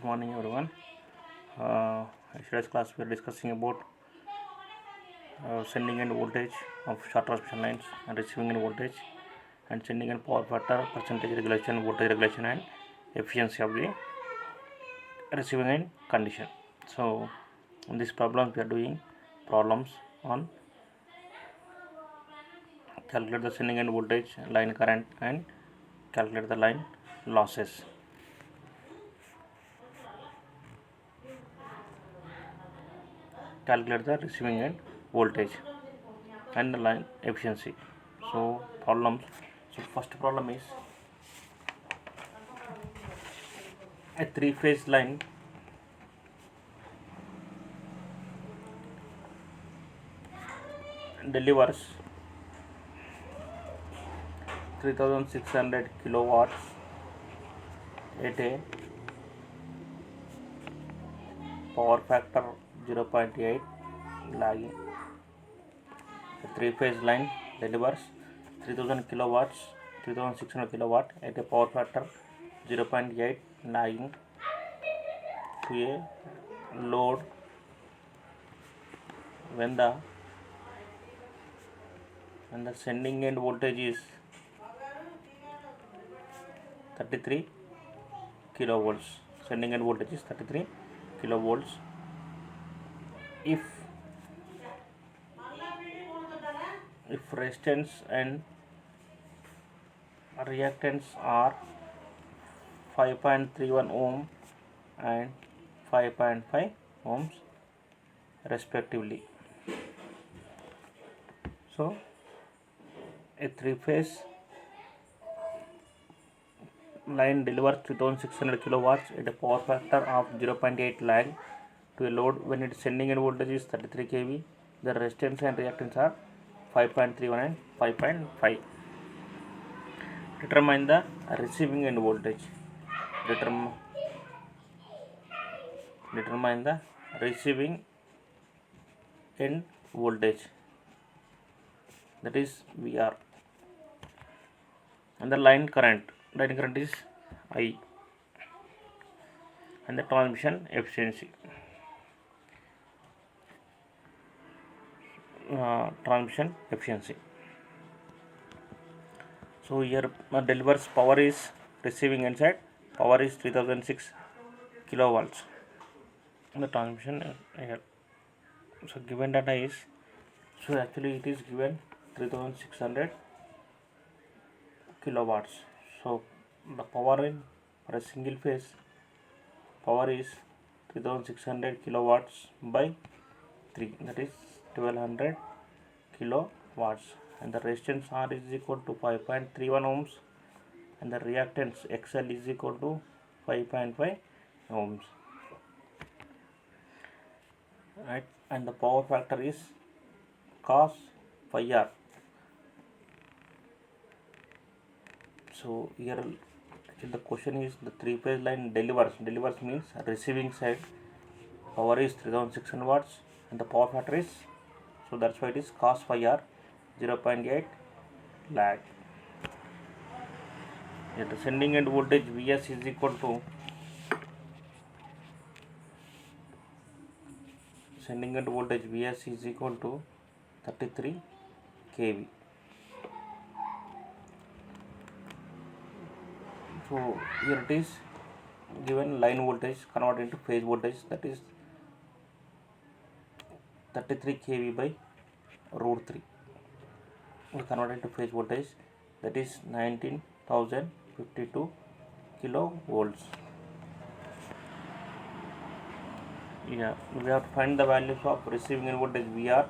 Good morning, everyone. Yesterday's class we are discussing about sending end voltage of short transmission lines and receiving end voltage and sending end power factor, percentage regulation, voltage regulation, and efficiency of the receiving end condition. So, in this problem we are doing problems on calculate the sending end voltage, line current, and calculate the line losses. Calculate the receiving end voltage and the line efficiency. So problems. So first problem is a three-phase line delivers 3600 kilowatts at a power factor 0.8 lagging. A three-phase line delivers 3000 kilowatts 3600 kilowatt at a power factor 0.8 lagging to a load when the sending end voltage is 33 kilovolts. Sending end voltage is 33 kilovolts. If resistance and reactance are 5.31 ohm and 5.5 ohms respectively. So a three-phase line delivers 3600 kilowatts at a power factor of 0.8 lag to a load when its sending end voltage is 33 kV. The resistance and reactance are 5.31 and 5.5. Determine the receiving end voltage. Determine the receiving end voltage, that is VR, and the line current is I, and the transmission efficiency. So here delivers power is receiving end side, power is 3006 kilowatts. The transmission here. So given data is, so actually it is given 3600 kilowatts. So the power in for a single phase power is 3600 kilowatts by 3, that is 1200 kilowatts, and the resistance R is equal to 5.31 ohms and the reactance XL is equal to 5.5 ohms, right? And the power factor is cos phi r. So here actually the question is the three-phase line delivers means receiving side power is 3600 watts and the power factor is, so that's why it is cos phi r 0.8 lag. Here the sending end voltage Vs is equal to Vs is equal to 33 kV. So here it is given line voltage converted into phase voltage, that is 33 kV by root 3. We convert into phase voltage, that is 19,052 kilovolts. Yeah, we have to find the values of receiving end voltage VR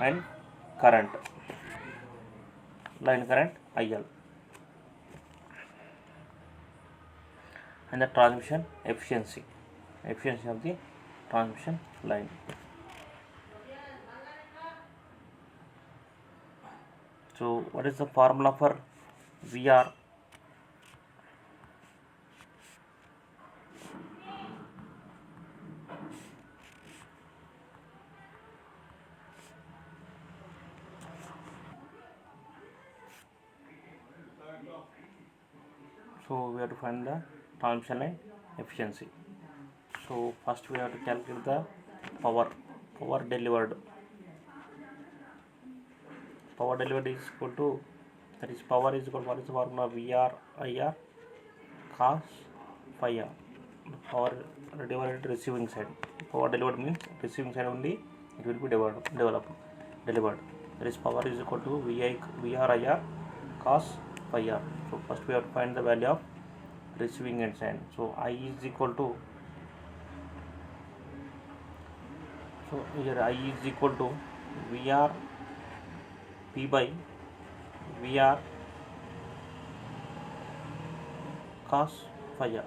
and current, line current IL, and the transmission efficiency of the transmission line. So what is the formula for VR? So we have to find the transmission line efficiency. So first we have to calculate the power. Power delivered. Power delivered is equal to, that is power is equal to, what is the formula? VR IR cos phi r. Power delivered receiving side. Power delivered means receiving side only it will be delivered. That is power is equal to VR IR cos phi r. So first we have to find the value of receiving end side. So I is equal to, so here I is equal to VR P by VR cos phi r.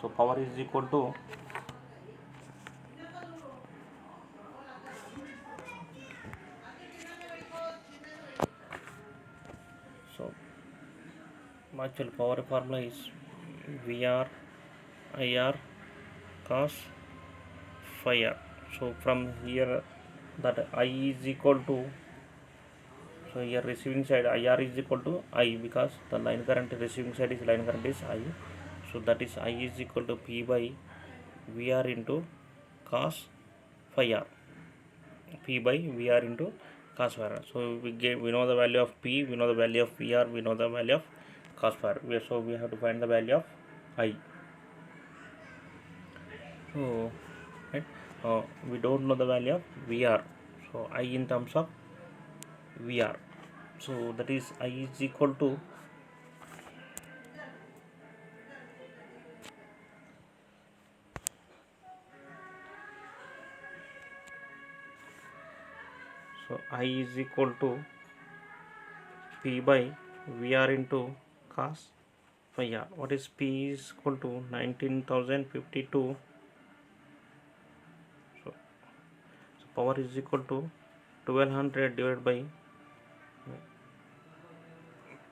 So power is equal to, so actual power formula is VR IR cos phi r. So from here that I is equal to, so here receiving side IR is equal to I, because the line current receiving side is line current is I. So that is I is equal to P by VR into cos phi r. P by VR into cos phi r. So we know the value of P, we know the value of VR, we know the value of cos phi r. So we have to find the value of I. So right, we don't know the value of VR. So I in terms of VR. So that is I is equal to, so I is equal to P by VR into cos phi r. What is P is equal to 19,052. So power is equal to 1200 divided by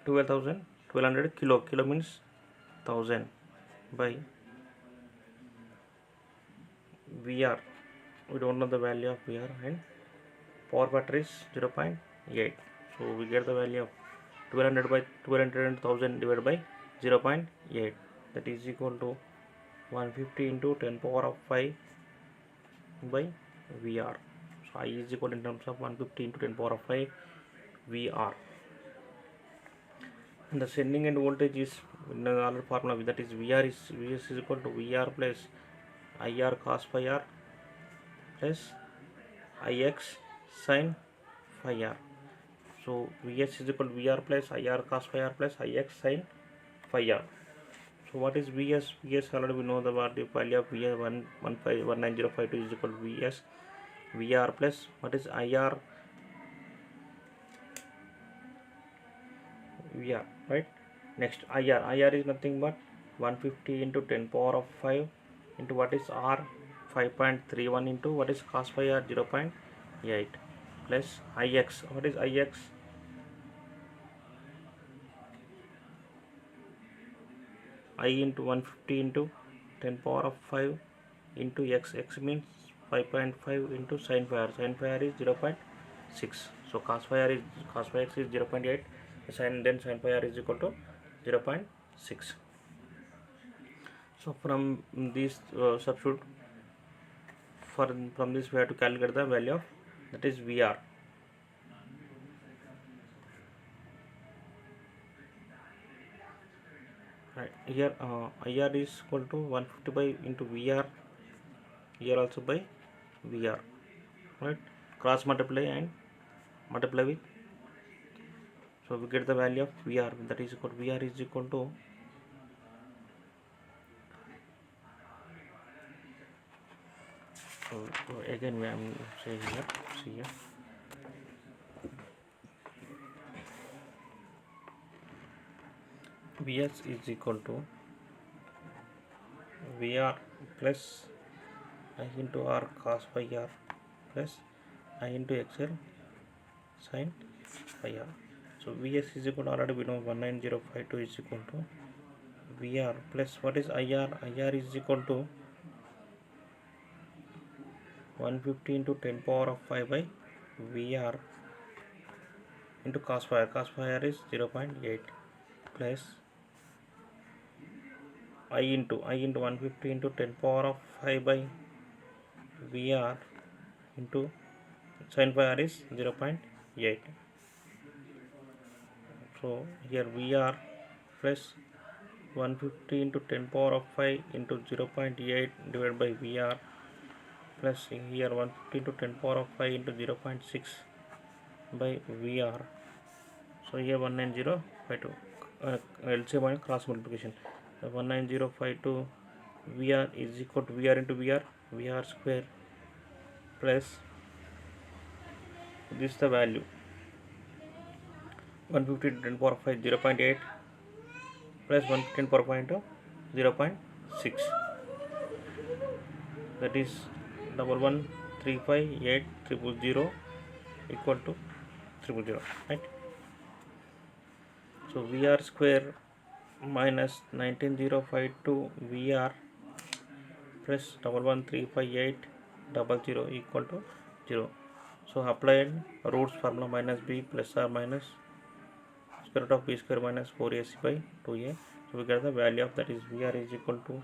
1200 kilo means 1000 by VR. We don't know the value of VR, and power factor is 0.8. So we get the value of 1200 by 1200 and 1000 divided by 0.8, that is equal to 150 into 10 power of 5 by VR. So I is equal in terms of 150 into 10 power of 5 VR. And the sending end voltage is in the other formula, that is Vs is equal to VR plus IR cos phi r plus Ix sin phi r. So Vs is equal to VR plus IR cos phi r plus Ix sin phi r. So what is Vs? Vs already we know the value of Vs 19052 is equal to Vs VR plus what is IR VR, right? Next IR is nothing but 150 into 10 power of 5 into what is R 5.31 into what is cos phi r 0.8 plus Ix. What is Ix? I into 150 into 10 power of 5 into x means 5.5 into sin phi r. Sin phi r is 0.6. So cos phi x is 0.8. Sin phi r is equal to 0.6. So from this substitute from this we have to calculate the value of, that is VR. Right here IR is equal to 150 by into VR, here also by VR, right? Cross multiply and multiply with, so we get the value of VR, that is equal to VR is equal to again we am saying here, see here, Vs is equal to VR plus I into R cos phi r plus I into XL sin phi r. So Vs is equal to, already we know 19052 is equal to VR plus what is IR? IR is equal to 150 into 10 power of 5 by VR into cos phi r. Cos phi r is 0.8 plus I into 150 into 10 power of 5 by VR into sin pi r is 0.8. So here VR plus 150 into 10 power of 5 into 0.8 divided by VR plus here 150 into 10 power of 5 into 0.6 by VR. So here 19052 LCM and cross multiplication. 19052 VR is equal to VR into VR square plus this is the value 150 to 10 power of 5 0.8 plus 110 power of 5 into 0.6, that is 11358000 equal to 000, right? So VR square minus 19052 VR plus 11358000 equal to 0. So applied roots formula minus b plus or minus square root of b square minus 4ac by 2a. So we get the value of that is VR is equal to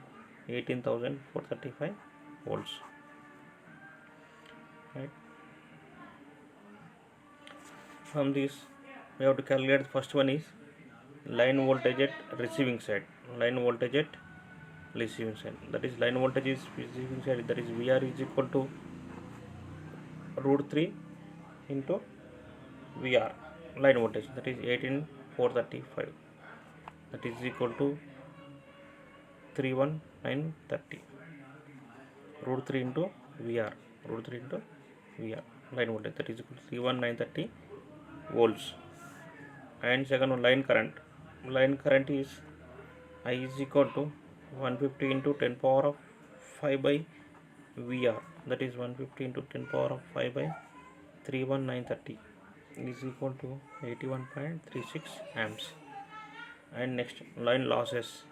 18,435 volts, right? From this we have to calculate the first one is line voltage at receiving side. Line voltage at receiving side, that is line voltage is receiving side, that is VR is equal to root 3 into VR line voltage, that is 18,435, that is equal to 31930. Root 3 into VR, root 3 into VR line voltage, that is equal to 31930 volts. And second one, line current. Line current is I is equal to 150 into 10 power of 5 by VR, that is 150 into 10 power of 5 by 31930 is equal to 81.36 amps. And next, line losses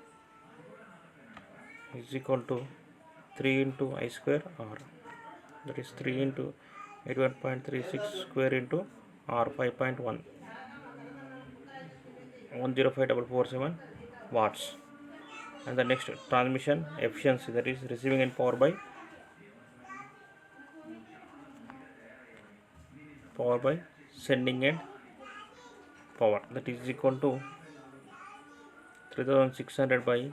is equal to 3 into I square R, that is 3 into 81.36 square into R 5.1 105,447 watts. And the next, transmission efficiency, that is receiving end power by sending end power, that is equal to 3600 by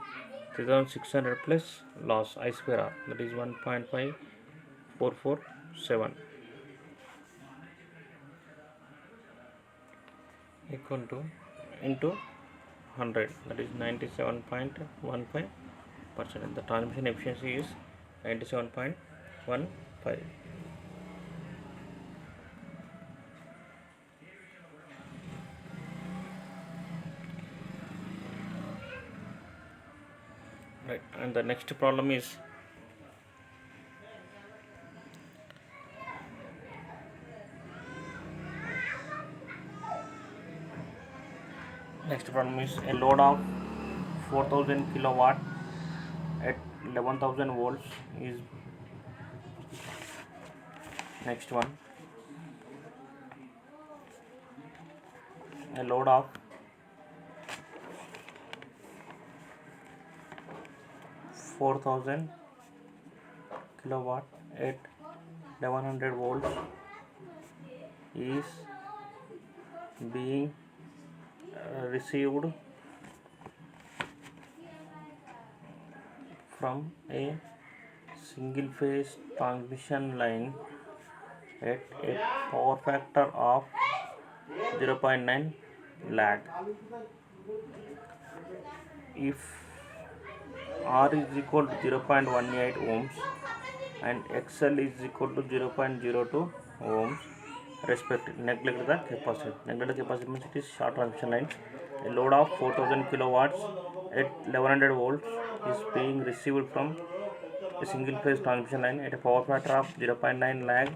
3600 plus loss I square R, that is 1.5447 equal to into 100, that is 97.15%. The transmission efficiency is 97.15. Right, and the next problem is a load of 4000 kilowatt at 11,000 volts is next one. A load of 4000 kilowatt at 1100 volts is being received from a single phase transmission line at a power factor of 0.9 lag. If R is equal to 0.18 ohms and XL is equal to 0.02 ohms respectively, neglect the capacity. Neglect the capacity means it is short transmission lines. A load of 4000 kilowatts at 1100 volts is being received from a single phase transmission line at a power factor of 0.9 lag.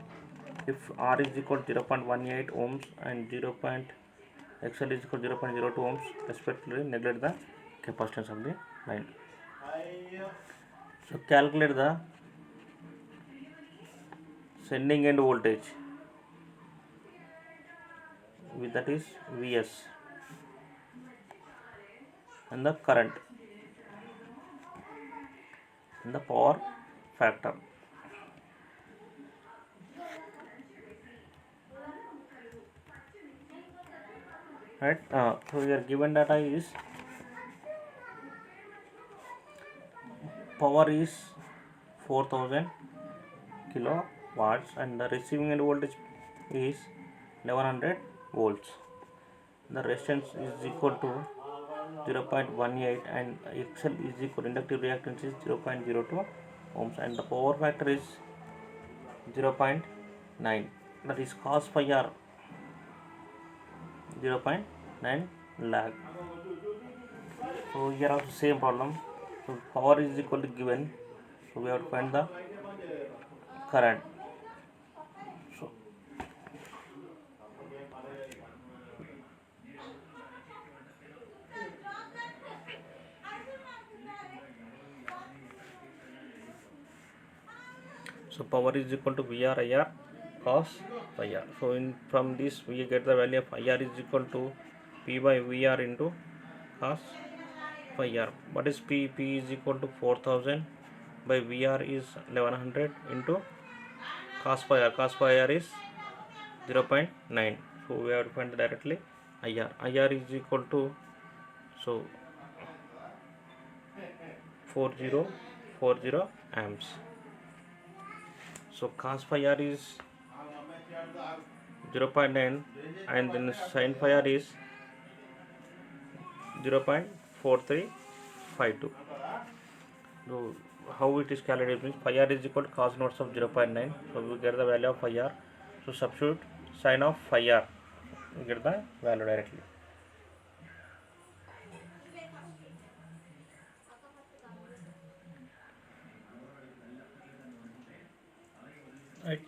If R is equal to 0.18 ohms and XL is equal to 0.02 ohms respectively, neglect the capacitance of the line. So calculate the sending end voltage, that is Vs, and the current. in the power factor. Right. So your given data is power is 4000 kilowatts and the receiving end voltage is 1100 volts. The resistance is equal to 0.18 and XL is equal inductive reactance is 0.02 ohms and the power factor is 0.9, that is cos phi r 0.9 lag. So here also same problem. So power is equal to given, so we have to find the current. So power is equal to VR IR cos phi r. So from this we get the value of IR is equal to P by VR into cos phi r. What is P? P is equal to 4000 by VR is 1100 into cos phi r. Cos phi r is 0.9. So we have to find directly IR. IR is equal to, so 4040 amps. So cos phi r is 0.9 and then sin phi r is 0.4352. So how it is calculated means phi r is equal to cos inverse of 0.9. So we get the value of phi r. So substitute sin of phi r, we get the value directly. Right.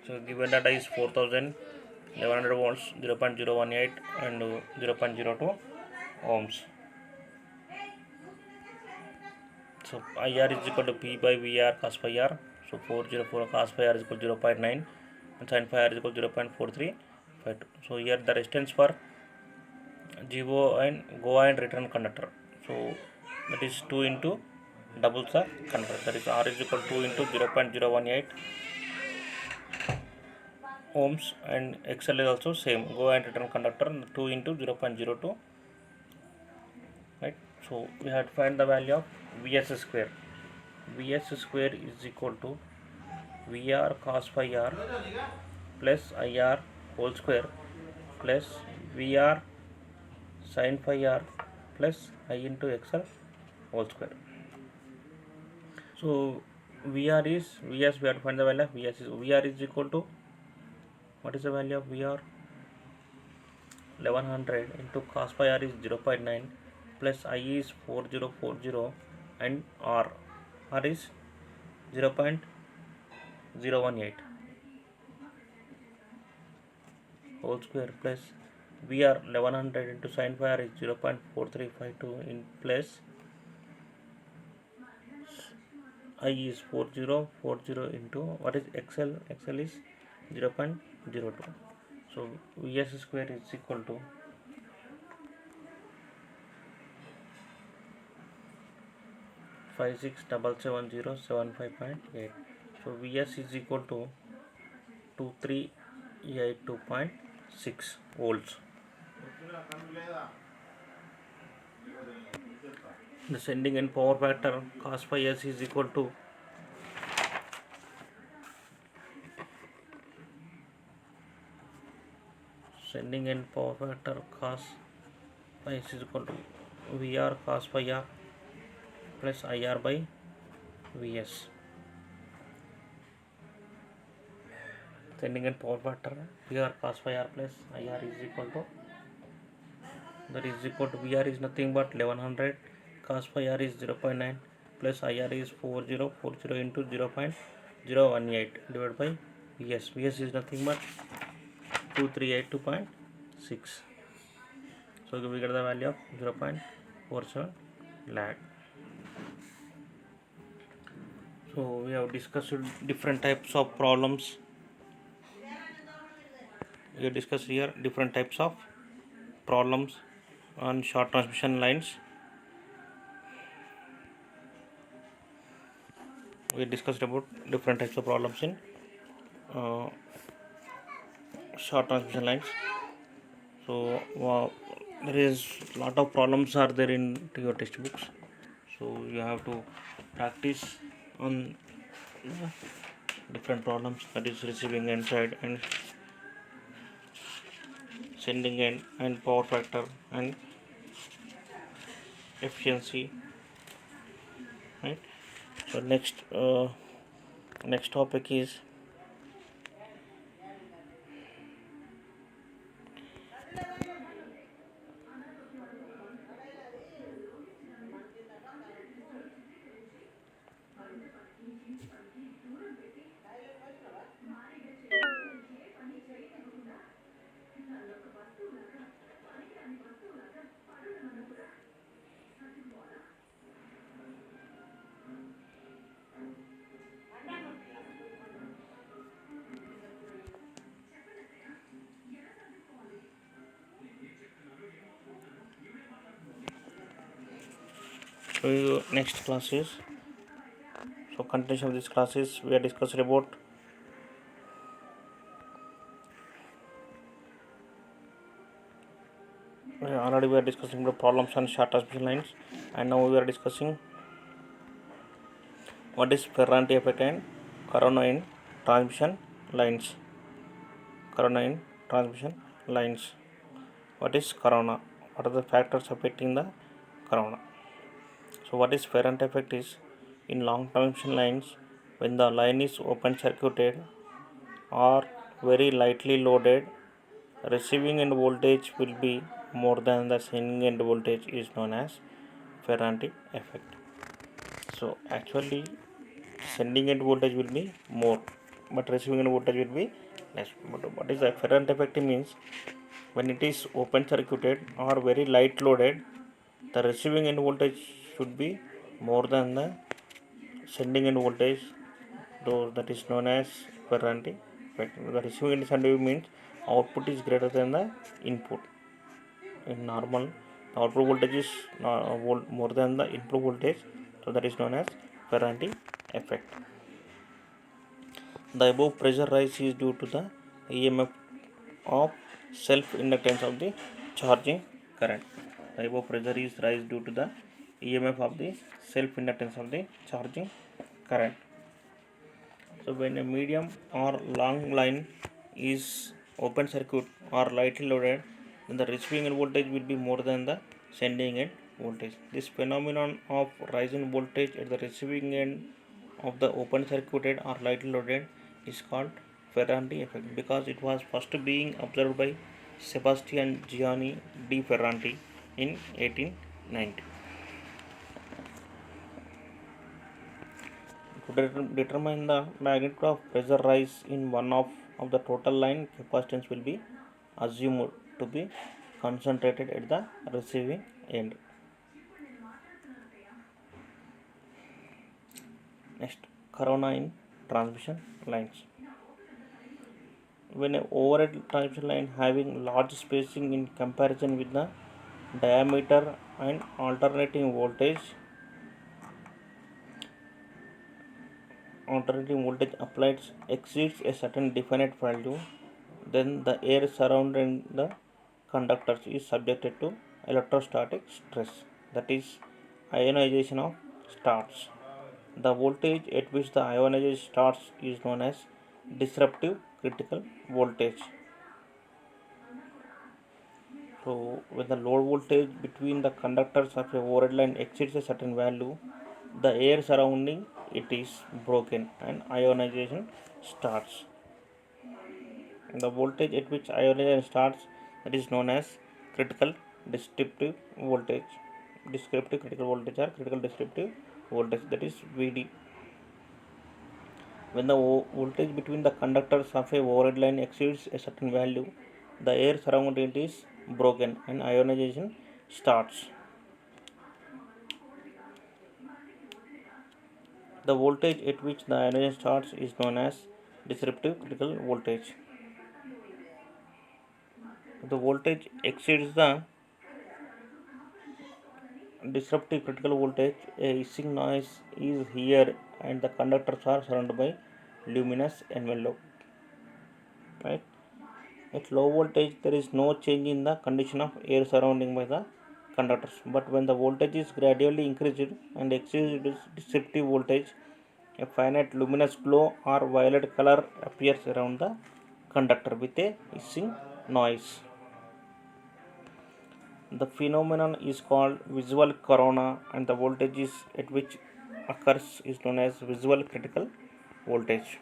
So given data is 4100 volts, 0.018 and 0.02 ohms. So IR is equal to P by VR cos phi r. So 404 cos phi r is equal to 0.9 and sin phi r is equal to 0.4352. So here the resistance for GO and return conductor. So that is 2 into doubles the conductor, that is R is equal to 2 into 0.018 ohms and XL is also same, go and return conductor 2 into 0.02, right. So we have to find the value of Vs square. Vs square is equal to VR cos phi r plus IR whole square plus VR sin phi r plus I into XL whole square. So VR is Vs, we have to find the value of Vs is VR is equal to, what is the value of VR? 1100 into cos phi r is 0.9 plus I is 4040 and R is 0.018 whole square plus VR 1100 into sin phi r is 0.4352 in plus I is 4040 into what is XL? XL is 0.02. So Vs square is equal to 567707.5.8. So Vs is equal to 2382.6 volts. The sending end power factor cos phi s is equal to sending end power factor cos phi s is equal to VR cos phi r plus IR by Vs. Sending end power factor VR cos phi r plus IR is equal to, that is equal to VR is nothing but 1100, cos phi r is 0.9 plus IR is 4040 into 0.018 divided by Vs. Vs is nothing but 2382.6. So we get the value of 0.47 lag. So we have discussed different types of problems. We have discussed here different types of problems on short transmission lines. we discussed about different types of problems in uh, short transmission lines. So there is lot of problems are there in your textbooks, so you have to practice on different problems, that is receiving end side and sending end and power factor and efficiency, right? So next topic is next class is, so continuation of this class is we are discussing about already we are discussing the problems on short transmission lines, and now we are discussing what is Ferranti effect and corona in transmission lines. Corona in transmission lines. What is corona? What are the factors affecting the corona? So what is Ferranti effect is, in long transmission lines, when the line is open circuited or very lightly loaded, receiving end voltage will be more than the sending end voltage is known as Ferranti effect. So actually sending end voltage will be more, but receiving end voltage will be less. But what is the Ferranti effect means, when it is open circuited or very light loaded, the receiving end voltage should be more than the sending end voltage, though that is known as Ferranti effect. The receiving end voltage means output is greater than the input. In normal, the output voltage is more than the input voltage, so that is known as Ferranti effect. The above pressure rise is due to the EMF of self-inductance of the charging current. The above pressure is rise due to the EMF of the self-inductance of the charging current. So when a medium or long line is open circuit or lightly loaded, then the receiving end voltage will be more than the sending end voltage. This phenomenon of rise in voltage at the receiving end of the open circuited or lightly loaded is called Ferranti effect, because it was first being observed by Sebastian Gianni di Ferranti in 1890. To determine the magnitude of pressure rise in one of the total line, capacitance will be assumed to be concentrated at the receiving end. Next, corona in transmission lines. When an overhead transmission line having large spacing in comparison with the diameter and alternating voltage applied exceeds a certain definite value, then the air surrounding the conductors is subjected to electrostatic stress, that is ionization of starts. The voltage at which the ionization starts is known as disruptive critical voltage. So when the load voltage between the conductors of a overhead line exceeds a certain value, the air surrounding it is broken and ionization starts. The voltage at which ionization starts, that is known as critical descriptive voltage. Descriptive critical voltage or critical descriptive voltage, that is VD. When the voltage between the conductors of a overhead line exceeds a certain value, the air surrounding it is broken and ionization starts. The voltage at which the ionization starts is known as disruptive critical voltage. The voltage exceeds the disruptive critical voltage, a hissing noise is heard and the conductors are surrounded by luminous envelope. Right? At low voltage, there is no change in the condition of air surrounding by the conductors. But when the voltage is gradually increased and exceeds disruptive voltage, a finite luminous glow or violet color appears around the conductor with a hissing noise. The phenomenon is called visual corona, and the voltage at which occurs is known as visual critical voltage.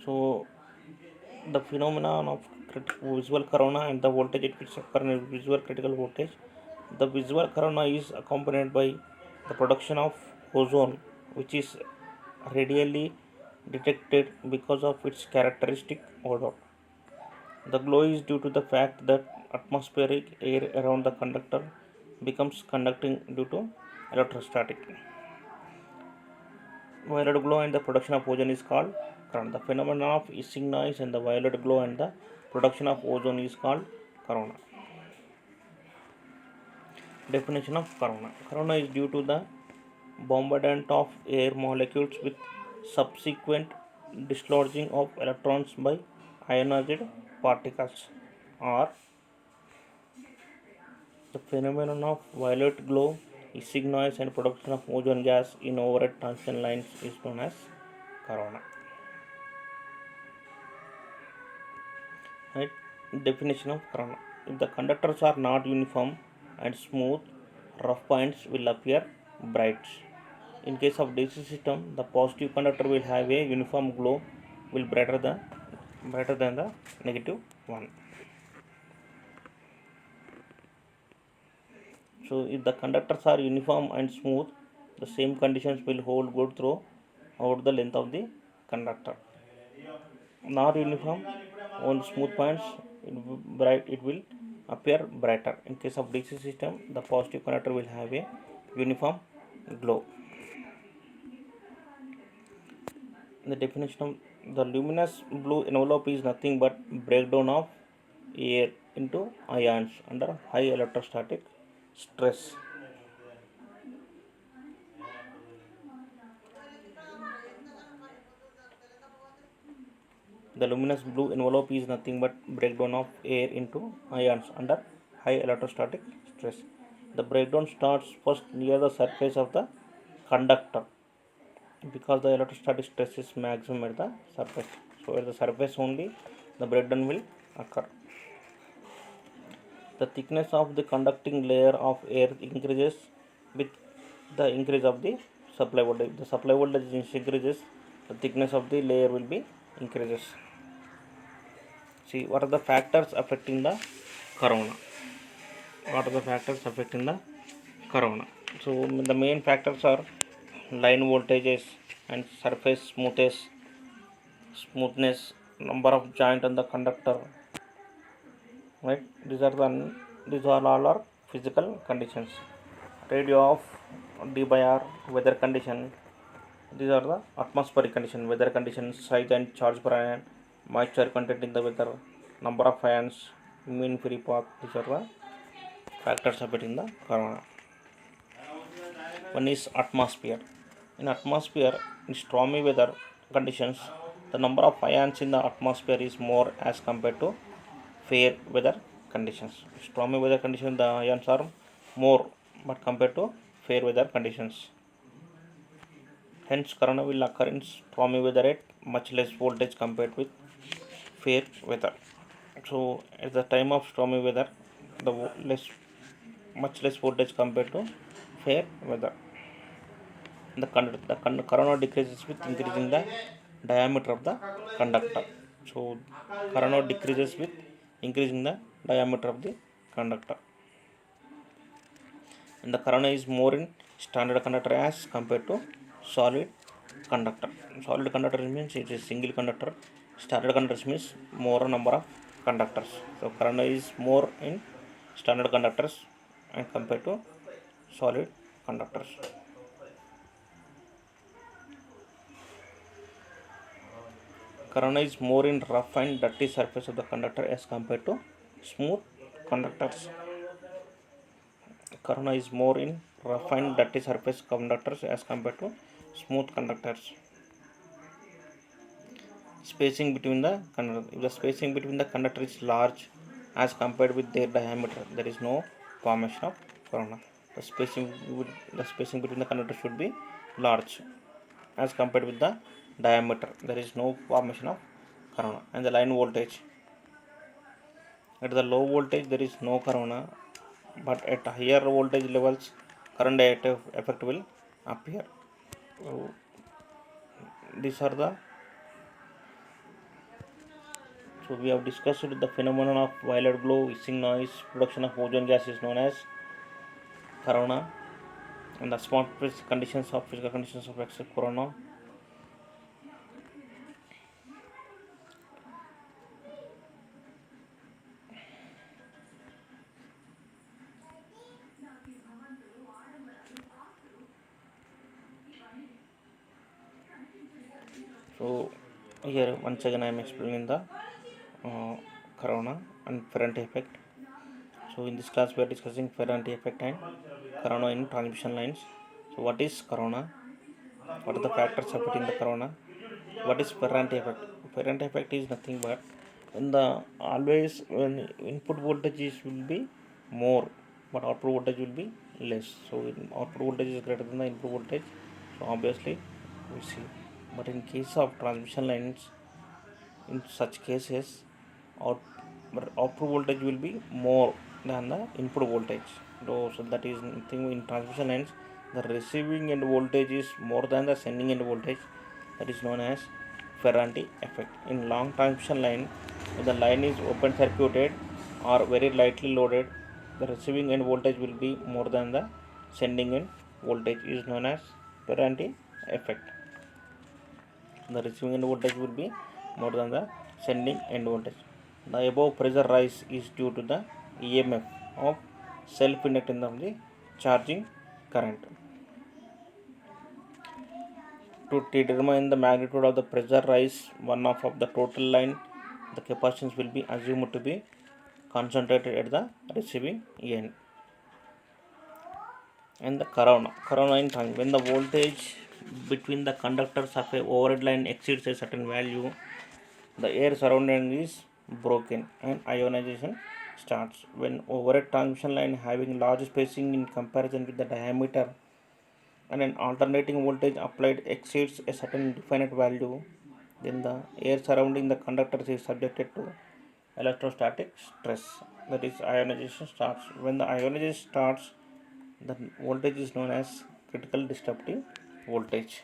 So, the phenomenon of visual corona and the voltage at which occur in visual critical voltage. The visual corona is accompanied by the production of ozone, which is radially detected because of its characteristic odor. The glow is due to the fact that atmospheric air around the conductor becomes conducting due to electrostatic. Violet glow and the production of ozone is called corona. The phenomenon of hissing noise and the violet glow and the production of ozone is called corona. Definition of corona. Corona is due to the bombardment of air molecules with subsequent dislodging of electrons by ionized particles, or the phenomenon of violet glow, hissing noise and production of ozone gas in overhead transmission lines is known as corona. Right? Definition of corona. If the conductors are not uniform and smooth, rough points will appear bright. In case of DC system, the positive conductor will have a uniform glow, will brighter than the negative one. So, if the conductors are uniform and smooth, the same conditions will hold good throughout the length of the conductor. Not uniform, on smooth points, it will appear brighter. In case of DC system, the positive conductor will have a uniform glow. The definition of the luminous blue envelope is nothing but breakdown of air into ions under high electrostatic stress. The luminous blue envelope is nothing but breakdown of air into ions under high electrostatic stress. The breakdown starts first near the surface of the conductor because the electrostatic stress is maximum at the surface. So at the surface only the breakdown will occur. The thickness of the conducting layer of air increases with the increase of the supply voltage. The supply voltage increases, the thickness of the layer will be increases. See, what are the factors affecting the corona? What are the factors affecting the corona? So the main factors are line voltages and surface smoothness, number of joint on the conductor. Right? These are all are physical conditions. Radio of D by R, weather condition. These are the atmospheric condition, weather conditions, size and charge per ion, moisture content in the weather, number of ions, mean free path. These are the factors affecting the corona. One is atmosphere. In atmosphere, in stormy weather conditions, the number of ions in the atmosphere is more as compared to fair weather conditions. Stormy weather conditions, the ions are more, but compared to fair weather conditions. Hence, corona will occur in stormy weather at much less voltage compared with fair weather. So, at the time of stormy weather, much less voltage compared to fair weather. The corona decreases with increasing the diameter of the conductor. So, corona decreases with increasing the diameter of the conductor. And the corona is more in standard conductor as compared to solid conductor. Solid conductor means it is single conductor. Standard conductors means more number of conductors. So corona is more in standard conductors and compared to solid conductors. Corona is more in rough and dirty surface of the conductor as compared to smooth conductors. Corona is more in rough and dirty surface conductors as compared to smooth conductors. Spacing between the conductor. If the spacing between the conductor is large as compared with their diameter, there is no formation of corona. The spacing between the conductor should be large as compared with the diameter. There is no formation of corona. And the line voltage. At the low voltage there is no corona, but at higher voltage levels current effect will appear. So these are the so we have discussed the phenomenon of violet glow, hissing noise, production of ozone gas is known as corona, and the small physical conditions of except corona. So here once again I am explaining the uh, corona and Ferranti effect. So in this class we are discussing Ferranti effect and corona in transmission lines. So what is corona? What are the factors affecting the corona? What is Ferranti effect? Ferranti effect is nothing but when input voltage will be more, but output voltage will be less. So output voltage is greater than the input voltage. So obviously we see. But in case of transmission lines, in such cases, out, output voltage will be more than the input voltage. So that is nothing in transmission lines. The receiving end voltage is more than the sending end voltage. That is known as Ferranti effect. In long transmission line, if the line is open circuited or very lightly loaded, the receiving end voltage will be more than the sending end voltage is known as Ferranti effect. The receiving end voltage will be more than the sending end voltage. The above pressure rise is due to the EMF of self-inductance of the charging current. To determine the magnitude of the pressure rise, one half of the total line, the capacitance will be assumed to be concentrated at the receiving end. And the corona in time, when the voltage between the conductors of a overhead line exceeds a certain value, the air surrounding is broken and ionization starts. When overhead transmission line having large spacing in comparison with the diameter and an alternating voltage applied exceeds a certain definite value, then the air surrounding the conductors is subjected to electrostatic stress. That is, ionization starts. When the ionization starts, the voltage is known as critical disruptive voltage.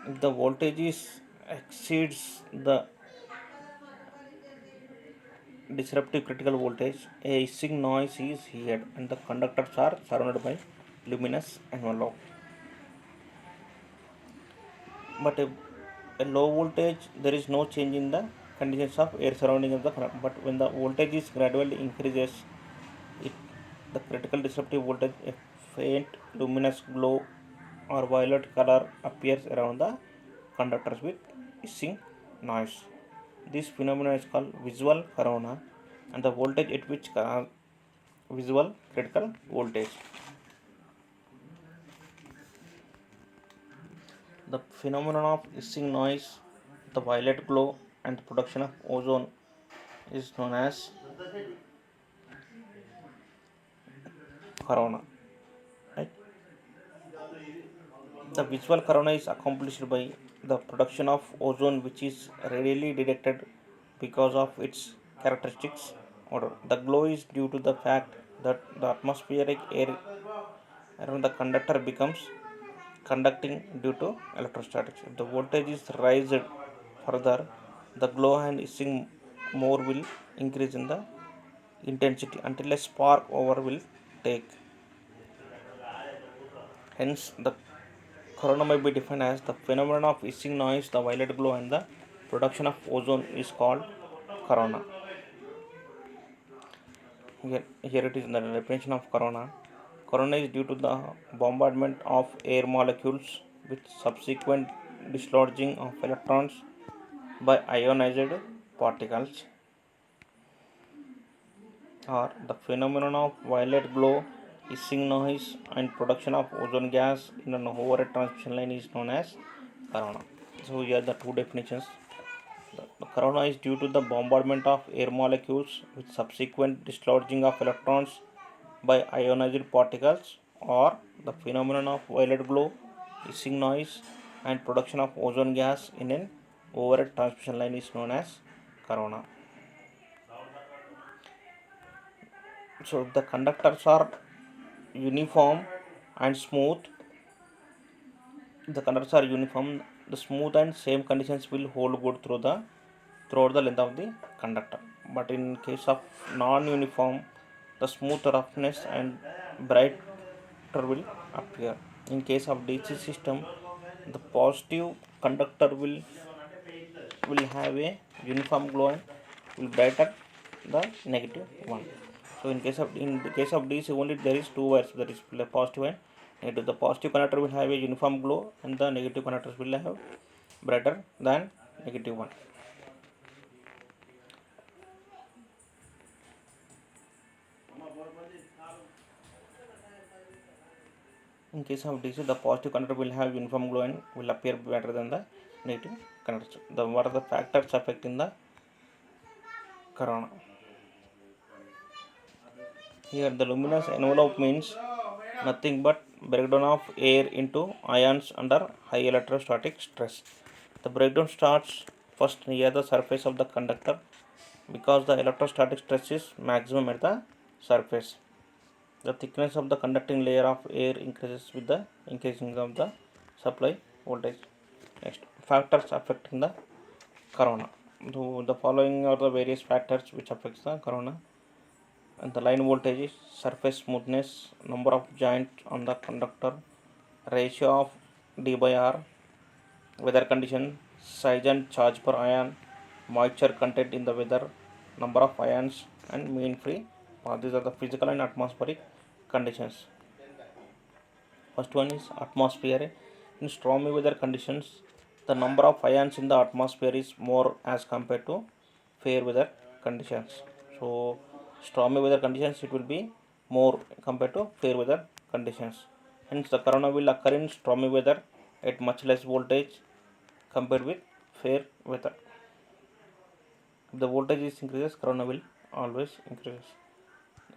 If the voltage exceeds the disruptive critical voltage, a hissing noise is heard and the conductors are surrounded by luminous envelope. But a low voltage, there is no change in the conditions of air surrounding of the conductor. But when the voltage is gradually increases, it, the critical disruptive voltage, a faint luminous glow or violet color appears around the conductors with hissing noise. This phenomenon is called visual corona, and the voltage at which visual critical voltage. The phenomenon of hissing noise, the violet glow, and the production of ozone is known as corona. Right? The visual corona is accomplished by the production of ozone, which is readily detected because of its characteristics odor. The glow is due to the fact that the atmospheric air around the conductor becomes conducting due to electrostatics. If the voltage is raised further, the glow and hissing more will increase in the intensity until a spark over will take. Hence, the corona may be defined as the phenomenon of hissing noise, the violet glow, and the production of ozone is called corona. Here it is in the definition of corona. Corona is due to the bombardment of air molecules with subsequent dislodging of electrons by ionized particles. or the phenomenon of violet glow, hissing noise, and production of ozone gas in an overhead transmission line is known as corona. So here are the two definitions. The corona is due to the bombardment of air molecules with subsequent dislodging of electrons by ionized particles, or the phenomenon of violet glow, hissing noise, and production of ozone gas in an overhead transmission line is known as corona. So if the conductors are uniform and smooth, the conductors are uniform, the smooth and same conditions will hold good throughout the length of the conductor. But in case of non-uniform, the smooth roughness and brighter will appear. In case of DC system, the positive conductor will have a uniform glow and will brighten the negative one. So in the case of DC only there is two wires, that is the positive and negative. The positive conductor will have a uniform glow and the negative conductors will have brighter than negative one. In case of DC, the positive conductor will have uniform glow and will appear better than the negative conductor. What are the factors affecting the corona? Here the luminous envelope means nothing but breakdown of air into ions under high electrostatic stress. The breakdown starts first near the surface of the conductor because the electrostatic stress is maximum at the surface. The thickness of the conducting layer of air increases with the increasing of the supply voltage. Next, factors affecting the corona. The following are the various factors which affects the corona. And the line voltage is surface smoothness, number of joints on the conductor, ratio of D by R, weather condition, size and charge per ion, moisture content in the weather, number of ions, and mean free path. These are the physical and atmospheric conditions. First one is atmosphere. In stormy weather conditions, the number of ions in the atmosphere is more as compared to fair weather conditions. So, stormy weather conditions it will be more compared to fair weather conditions. Hence, the corona will occur in stormy weather at much less voltage compared with fair weather. If the voltage is increases, corona will always increases.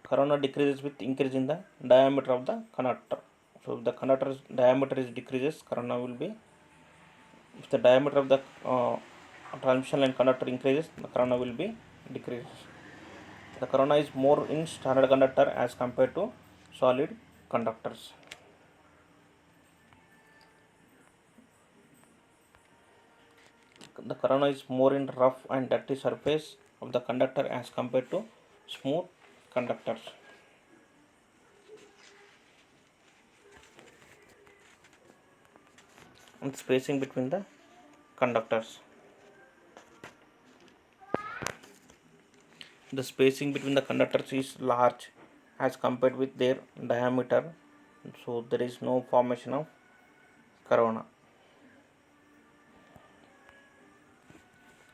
Corona decreases with increase in the diameter of the conductor. So if the conductor's diameter is decreases, corona will be. If the diameter of the transmission line conductor increases, the corona will be decreases. The corona is more in standard conductor as compared to solid conductors. The corona is more in rough and dirty surface of the conductor as compared to smooth conductors. And spacing between the conductors. The spacing between the conductors is large as compared with their diameter, so there is no formation of corona.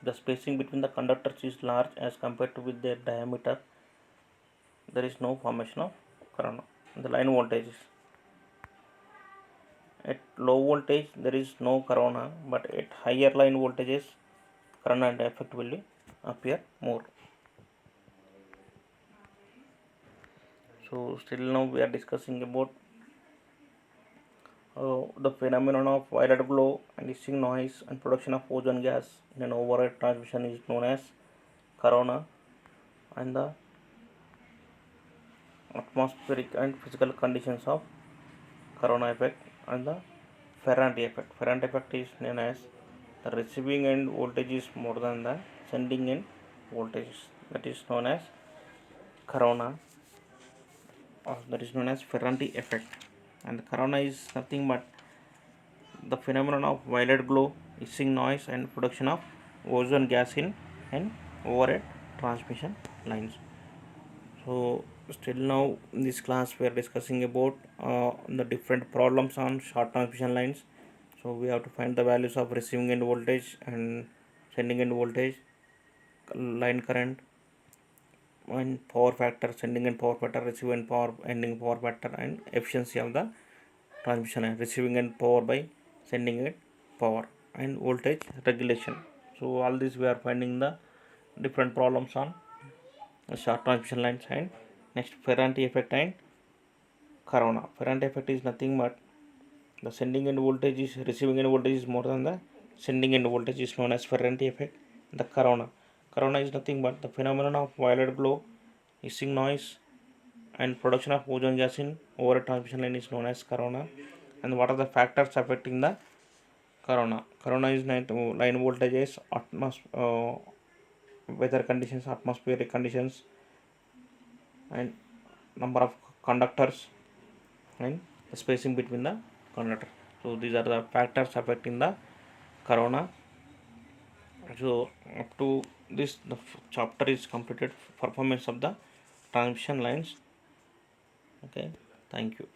The spacing between the conductors is large as compared to with their diameter, there is no formation of corona. The line voltages. At low voltage there is no corona, but at higher line voltages corona and effect will appear more. So still now we are discussing about the phenomenon of violet glow and hissing noise and production of ozone gas in an overhead transmission is known as corona, and the atmospheric and physical conditions of corona effect and the Ferranti effect. Ferranti effect is known as the receiving end voltage is more than the sending end voltage. That is known as corona, or that is known as Ferranti effect. And the corona is nothing but the phenomenon of violet glow, hissing noise, and production of ozone gas in and overhead transmission lines. So still now in this class we are discussing about the different problems on short transmission lines. So we have to find the values of receiving end voltage and sending end voltage, line current, and power factor, sending and power factor, receiving and power ending power factor, and efficiency of the transmission line, receiving and power by sending it power, and voltage regulation. So all these we are finding the different problems on short transmission lines. And next, Ferranti effect and corona. Ferranti effect is nothing but the sending end voltage is receiving end voltage is more than the sending end voltage, is known as Ferranti effect. The corona. Corona is nothing but the phenomenon of violet glow, hissing noise, and production of ozone gas in over a transmission line is known as corona. And what are the factors affecting the corona? Corona is line voltages, weather conditions, atmospheric conditions, and number of conductors, and the spacing between the conductor. So these are the factors affecting the corona. So up to this, the chapter is completed. Performance of the transmission lines. Okay, thank you.